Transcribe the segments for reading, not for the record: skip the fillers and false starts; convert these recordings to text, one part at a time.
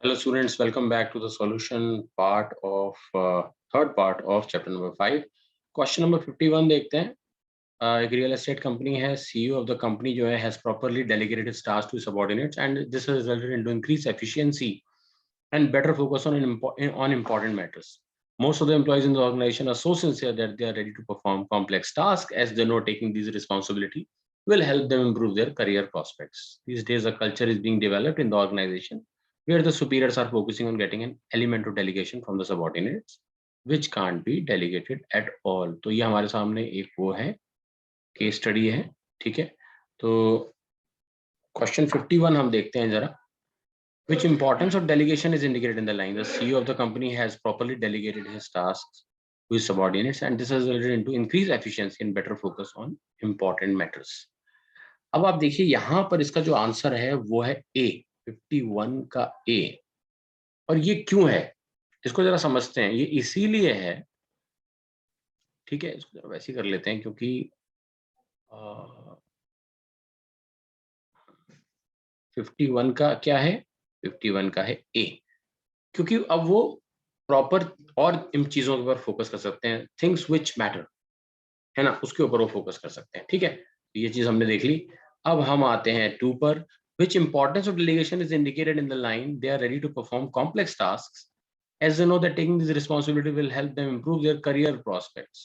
Hello students, welcome back to the solution part of third part of chapter number 5. Question number 51 देखते हैं. एक real estate company है, CEO of the company जो है has properly delegated his tasks to subordinates and this has resulted into increased efficiency and better focus on important matters. Most of the employees in the organization are so sincere that they are ready to perform complex tasks as they know taking these responsibility will help them improve their career prospects. These days a culture is being developed in the organization where the superiors are focusing on getting an element of delegation from the subordinates which can't be delegated at all. तो ये हमारे सामने एक वो है case study है, ठीक है. तो क्वेश्चन 51 हम देखते हैं जरा. Which importance of delegation is indicated in the line? The CEO of the company has properly delegated his tasks to his subordinates and this has resulted into increased efficiency and better focus on important matters. अब आप देखिए यहाँ पर इसका जो answer है वो है ए, 51 का ए. और ये क्यों है इसको जरा समझते हैं. ये इसीलिए है, ठीक है, इसको जरा वैसे ही कर लेते हैं क्योंकि 51 का क्या है, 51 का है ए, क्योंकि अब वो प्रॉपर और इन चीजों के ऊपर फोकस कर सकते हैं, थिंग्स विच मैटर, है ना, उसके ऊपर वो फोकस कर सकते हैं. ठीक है, ये चीज हमने देख ली. अब हम आते हैं 2 पर. Which importance of delegation is indicated in the line? They are ready to perform complex tasks as they know that taking this responsibility will help them improve their career prospects.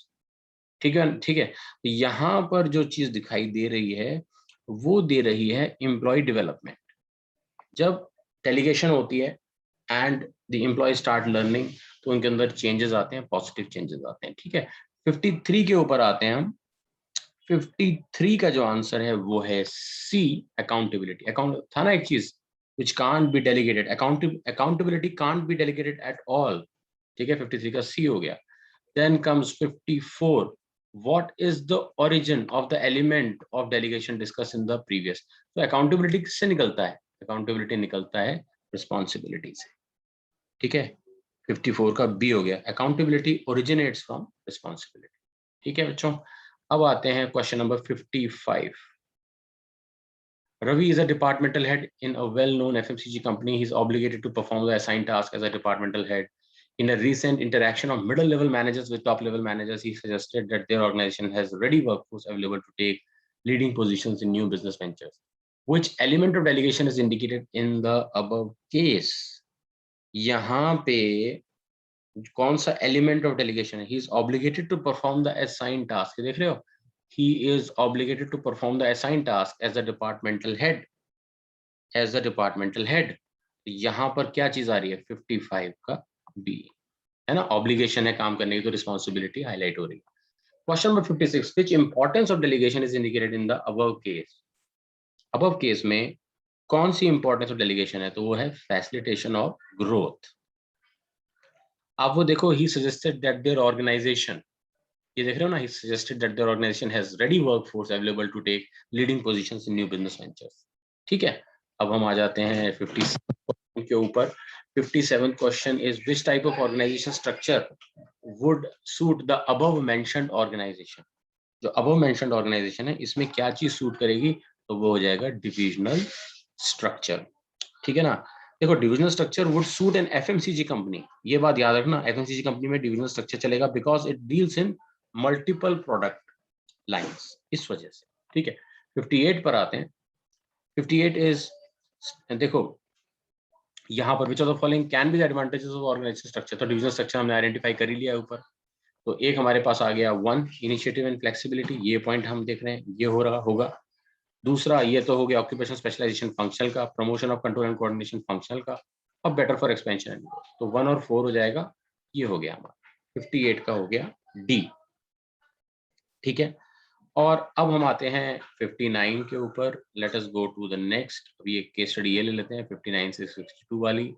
ठीक है, ठीक है. यहाँ पर जो चीज दिखाई दे रही है वो दे रही है एम्प्लॉय डेवलपमेंट. जब डेलीगेशन होती है and the employ start learning तो उनके अंदर चेंजेस आते हैं, पॉजिटिव चेंजेस आते हैं. ठीक है, 53 के ऊपर आते हैं हम. 53 का जो आंसर है वो है सी, अकाउंटेबिलिटी. अकाउंट था ना एक चीज which can't be delegated, accountability can't be delegated at all. ठीक है, 53 का सी हो गया. Then comes 54. What is the origin of the element of delegation discussed in the previous? तो accountability किससे निकलता है? Accountability निकलता है responsibility से. ठीक है, 54 का बी हो गया. Accountability originates from responsibility. ठीक है बच्चों. अब आते हैं question number 55. Ravi is a departmental head in a well-known FMCG company. He is obligated to perform the assigned task as a departmental head. In a recent interaction of middle-level managers with top-level managers, he suggested that their organization has ready workforce available to take leading positions in new business ventures. Which element of delegation is indicated in the above case? यहाँ पे कौन सा element of delegation है? He is obligated to perform the assigned task. देख रहे हो? He is obligated to perform the assigned task as a departmental head. As a departmental head. यहाँ पर क्या चीज आ रही है? 55 का बी, है ना. ऑब्लिगेशन है काम करने की तो रिस्पॉन्सिबिलिटी हाईलाइट हो रही है. Question number 56. Which importance of delegation is indicated in the above case? above case में कौन सी इंपॉर्टेंस ऑफ डेलीगेशन है? तो वो है फैसिलिटेशन ऑफ ग्रोथ. आप वो देखो, he suggested that their organization, ये देख रहे हो ना, he suggested that their organization has ready workforce available to take leading positions in new business ventures. ठीक है, अब हम आ जाते हैं 57 के ऊपर. 57 question is which type of organization structure would suit the above mentioned organization? जो above mentioned organization है इसमें क्या चीज सूट करेगी? तो वो हो जाएगा डिविजनल स्ट्रक्चर. ठीक है ना. देखो, divisional structure would suit an FMCG company. ये बात याद रखना, एफएमसीजी कंपनी में डिविजनल स्ट्रक्चर चलेगा because it deals in multiple product lines, इस वजह से. ठीक है, 58 पर आते हैं. 58 इज, देखो यहाँ पर which of the following can be the advantages of organization structure. तो डिविजनल स्ट्रक्चर हमने आइडेंटिफाई कर ही लिया है ऊपर. तो एक हमारे पास आ गया 1, इनिशिएटिव एंड फ्लेक्सिबिलिटी. ये पॉइंट हम देख रहे हैं, ये हो रहा होगा. दूसरा ये तो हो गया ऑक्यूपेशन स्पेशलाइजेशन फंक्शनल का, promotion of control and coordination functional का, और better for expansion and growth. तो 1 और 4 हो जाएगा. ये हो गया हमारा 58 का हो गया डी. ठीक है, और अब हम आते हैं 59 के ऊपर. Let us go to the next. अभी एक केस स्टडी ये ले लेते हैं 59 से 62 वाली.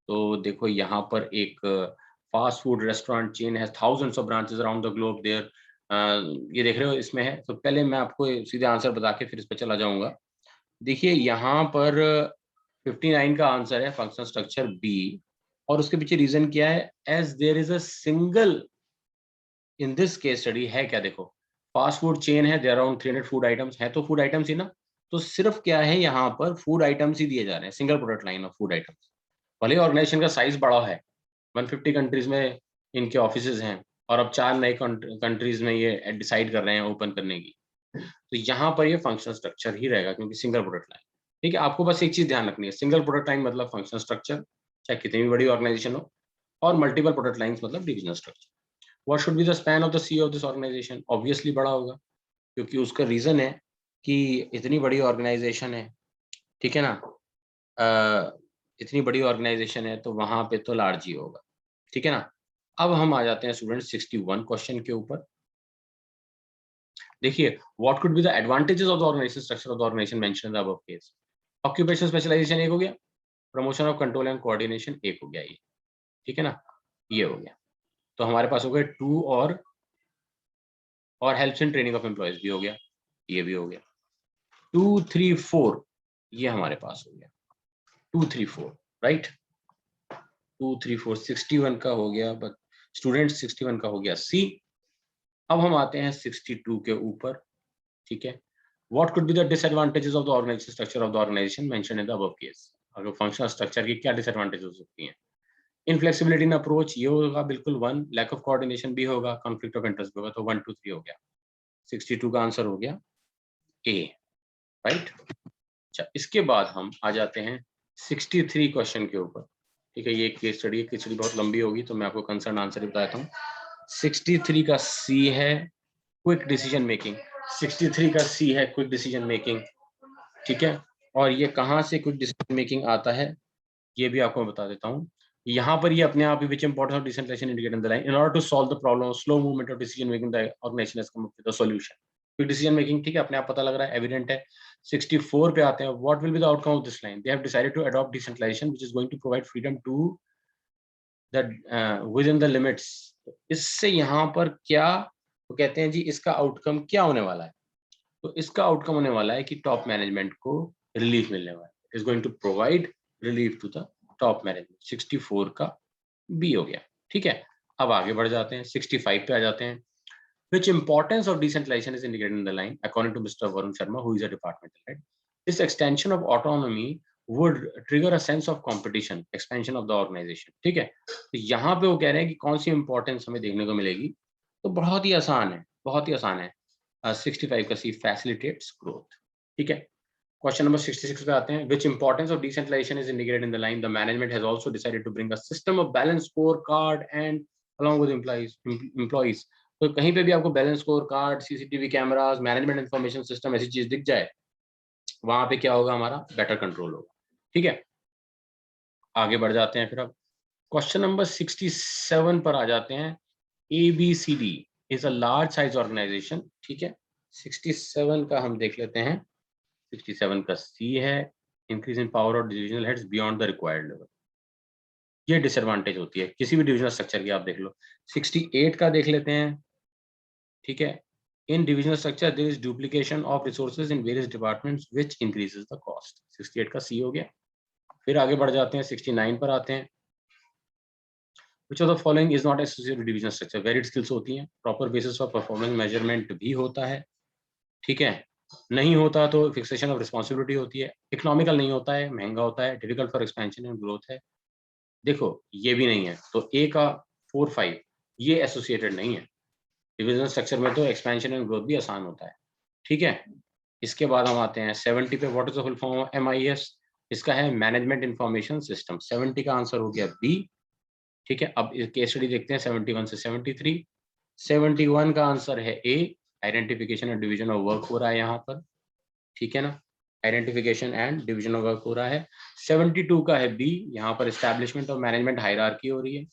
तो देखो यहाँ पर एक fast food restaurant chain has thousands of branches around the globe there. ये देख रहे हो इसमें है. तो पहले मैं आपको सीधे आंसर बता के फिर इस पर चला जाऊंगा. देखिए यहाँ पर 59 का आंसर है फंक्शनल स्ट्रक्चर बी, और उसके पीछे रीजन क्या है? As there is a single in this case study है क्या? देखो, फास्ट फूड चेन है, देयर अराउंड 300 फूड आइटम्स है, तो फूड आइटम्स ही ना. तो सिर्फ क्या है यहाँ पर फूड आइटम्स ही दिए जा रहे हैं, single product line of food items. भले ही ऑर्गेनाइजेशन का साइज बड़ा है, 150 कंट्रीज में इनके ऑफिसेज हैं और अब 4 नए कंट्रीज में ये डिसाइड कर रहे हैं ओपन करने की, तो यहाँ पर ये फंक्शनल स्ट्रक्चर ही रहेगा क्योंकि सिंगल प्रोडक्ट लाइन। ठीक है, आपको बस एक चीज ध्यान रखनी है, सिंगल प्रोडक्ट लाइन मतलब फंक्शनल स्ट्रक्चर, चाहे कितनी भी बड़ी ऑर्गेनाइजेशन हो, और मल्टीपल प्रोडक्ट लाइंस मतलब divisional structure. What should be the span of the C of this organization? Obviously बड़ा होगा, क्योंकि उसका रीजन है कि इतनी बड़ी ऑर्गेनाइजेशन है, ठीक है ना, इतनी बड़ी ऑर्गेनाइजेशन है तो वहां पे तो लार्ज ही होगा, ठीक है ना। अब हम आ जाते हैं स्टूडेंट 61 क्वेश्चन के ऊपर। देखिए, what could be the advantages of the organization structure of the organization mention in the above case? Occupational specialization एक हो गया, promotion of control and coordination एक हो गया, ये ठीक है ना, ये हो गया। तो हमारे पास हो गए 2 और helps in training of employees भी हो गया, ये भी हो गया। 2 3 4 ये हमारे पास हो गया, 2 3 4 राइट, 2 3 4 61 का हो गया, बट स्टूडेंट 61 का हो गया सी। अब हम आते हैं 62 के ऊपर, ठीक है। What could be the disadvantages of the organization structure of the organization mention in the above case? अगर फंक्शनल स्ट्रक्चर की क्या डिसएडवांटेज हो सकती हैं? इनफ्लेक्सिबिलिटी इन अप्रोच ये होगा बिल्कुल 1, लैक ऑफ कोऑर्डिनेशन भी होगा, कॉन्फ्लिक्ट ऑफ इंटरेस्ट भी होगा, तो 1 2 3 हो गया। 62 का आंसर हो गया ए, राइट। अच्छा, इसके बाद हम आ जाते हैं 63 क्वेश्चन के ऊपर, ठीक है। ये केस स्टडी है, केस स्टडी बहुत लंबी होगी तो मैं आपको कंसर्न आंसर ही बताता हूँ। 63 का सी है क्विक डिसीजन मेकिंग, 63 का सी है क्विक डिसीजन मेकिंग, ठीक है। और ये कहाँ से क्विक डिसीजन मेकिंग आता है ये भी आपको मैं बता देता हूँ। यहाँ पर ये अपने आप ही, which importance of decentralisation indicate in the line in order to solve the problem of slow movement of decision making the organisation has come up with the solution. Quick decision making, ठीक है, अपने आप पता लग रहा है, evident है। 64 पे आते हैं, what will be the outcome of this line? They have decided to adopt decentralization which is going to provide freedom to the within the limits. इससे यहाँ पर क्या वो कहते हैं जी, इसका आउटकम क्या होने वाला है? तो इसका आउटकम होने वाला है कि टॉप मैनेजमेंट को रिलीफ मिलने वाला है, it is going to provide relief to the top management. 64 का बी हो गया, ठीक है। अब आगे बढ़ जाते हैं, 65 पे आ जाते हैं। Which importance of decentralization is indicated in the line according to Mr. Varun Sharma, who is a departmental head? This extension of autonomy would trigger a sense of competition, expansion of the organization, ठीक है। तो यहाँ पे वो कह रहे हैं कि कौन सी इंपॉर्टेंस हमें देखने को मिलेगी, तो बहुत ही आसान है, बहुत ही आसान है। 65 का सी, फैसिलिटेट्स ग्रोथ, ठीक है। क्वेश्चन नंबर 66 पे आते हैं। Which importance of decentralization is indicated in the line? The management has also decided to bring a system of balanced scorecard and along with employees. तो कहीं पे भी आपको balance score card, CCTV cameras, management information system ऐसी चीज दिख जाए, वहां पे क्या होगा, हमारा बेटर कंट्रोल होगा, ठीक है। आगे बढ़ जाते हैं फिर। अब क्वेश्चन नंबर 67 पर आ जाते हैं। ABCD is a large size organization, ठीक है। 67 का हम देख लेते हैं। 67 का सी है, increase in power of divisional heads beyond the required level. ये डिसएडवांटेज होती है किसी भी डिविजनल स्ट्रक्चर की, आप देख लो। 68 का देख लेते हैं, ठीक है। In divisional structure, there is duplication of resources in various departments, which increases the cost. 68 का C हो गया। फिर आगे बढ़ जाते हैं, 69 पर आते हैं। Which of the following is not associated with divisional structure? Varied skills होती हैं, proper basis for performance measurement भी होता है, ठीक है। नहीं होता तो fixation of responsibility होती है, economical नहीं होता है, महंगा होता है, difficult for expansion and growth है। देखो ये भी नहीं है, तो A का 4 5 ये एसोसिएटेड नहीं है। डिविजनल स्ट्रक्चर में तो एक्सपेंशन एंड ग्रोथ भी आसान होता है, ठीक है। इसके बाद हम आते हैं 70 पे। What is the full form of MIS? इसका है मैनेजमेंट इंफॉर्मेशन सिस्टम। 70 का आंसर हो गया बी, ठीक है। अब केस स्टडी देखते हैं 71 से 73। 71 का आंसर है A, identification and division of work हो रहा है यहाँ पर, ठीक है ना। Identification and division of work हो रहा है। 72 का है बी, यहाँ पर एस्टैब्लिशमेंट ऑफ मैनेजमेंट हायरार्की हो रही है,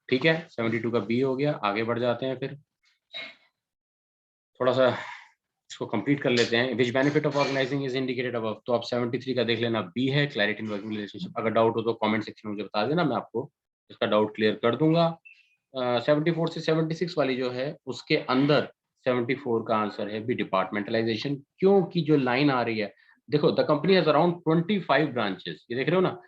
ठीक है। 72 का बी हो गया। आगे बढ़ जाते हैं फिर, थोड़ा सा इसको कंप्लीट कर लेते हैं। Which benefit of organizing is indicated above? तो आप 73 का देख लेना, बी है, क्लैरिटी इन वर्किंग रिलेशनशिप। अगर डाउट हो तो कमेंट सेक्शन में मुझे बता देना, मैं आपको इसका डाउट क्लियर कर दूंगा। 74 से 76 वाली जो है उसके अंदर 74 का आंसर है बी, डिपार्टमेंटलाइजेशन। क्योंकि जो लाइन आ रही है, देखो, the company has around 25 branches, ये देख रहे हो ना,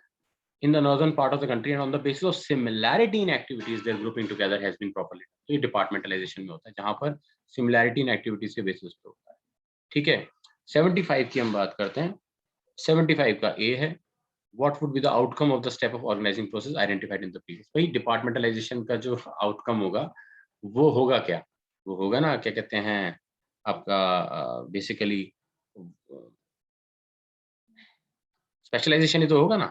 in the northern part of the country, and on the basis of similarity in activities their grouping together has been properly done. तो ये डिपार्टमेंटलाइजेशन में होता है, जहां पर सिमिलैरिटी इन एक्टिविटीज के बेसिस पे होता है, ठीक है। 75 की हम बात करते हैं। 75 का ए है, what would be the outcome of the step of organizing process identified in the previous. वही डिपार्टमेंटलाइजेशन का जो आउटकम होगा वो होगा क्या, वो होगा ना क्या कहते हैं आपका बेसिकली स्पेशलाइजेशन ही तो होगा ना,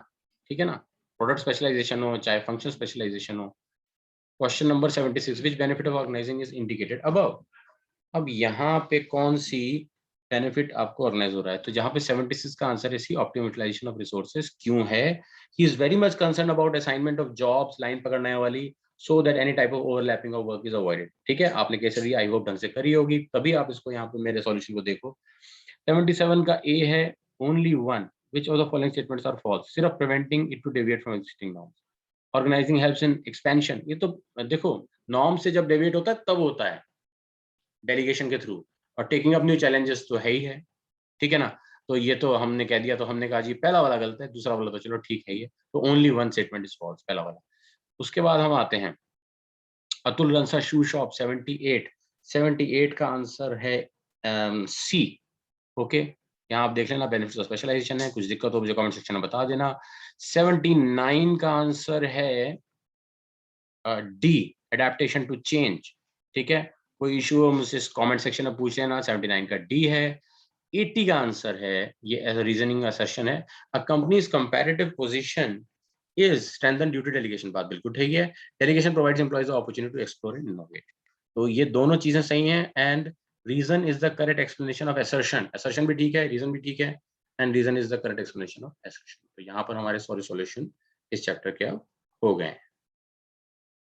ठीक है ना, प्रोडक्ट स्पेशलाइजेशन हो चाहे फंक्शन स्पेशलाइजेशन हो। Question number 76 which benefit of organizing is indicated above. अब यहाँ पे कौन सी बेनिफिट आपको ऑर्गेनाइज हो रहा है, तो जहाँ पे 76 का आंसर है सी ऑप्टिमम यूटिलाइजेशन ऑफ रिसोर्सेज। क्यों है, he is very much concern about assignment of jobs, line पकड़ने वाली, so that any type of overlapping of work is avoided. ठीक है, आपने कैसे दी, आई होप ढंग से करी होगी, तभी आप इसको यहाँ पे मेरे सॉल्यूशन को देखो। 77 का ए है only one which of the following statements are false, सिर्फ preventing it to deviate from existing norms. Organising helps in expansion, ये तो देखो नॉर्म से जब डेविएट होता है तब होता है डेलीगेशन के थ्रू, और टेकिंग अप न्यू चैलेंजेस तो है ही है, ठीक है ना। तो ये तो हमने कह दिया, तो हमने कहा जी पहला वाला गलत है, दूसरा वाला तो चलो ठीक है, ये तो only one statement is false, पहला वाला। उसके बाद हम आते हैं अतुल रंसा शू शॉप 78 का आंसर है सी। ओके, यहाँ आप देख लेना, बेनिफिट्स ऑफ स्पेशलाइजेशन है, कुछ दिक्कत हो मुझे कमेंट सेक्शन में बता देना। 79 का आंसर है डी, एडेप्टेशन टू चेंज। ठीक है, कोई इशू हो मुझसे कमेंट सेक्शन में पूछ लेना, 79 का डी है। 80 का आंसर है, ये एज अ रीजनिंग असर्शन है, a company's comparative position is strengthen due to delegation, बात बिल्कुल ठीक है। Delegation provides employees the opportunity to explore and innovate, तो ये दोनों चीजें सही हैं, and reason is the correct explanation of assertion, assertion भी ठीक है, रीजन भी ठीक है, and reason is the correct explanation of assertion. तो यहाँ पर हमारे सॉरी सॉल्यूशन इस चैप्टर के अब हो गए हैं।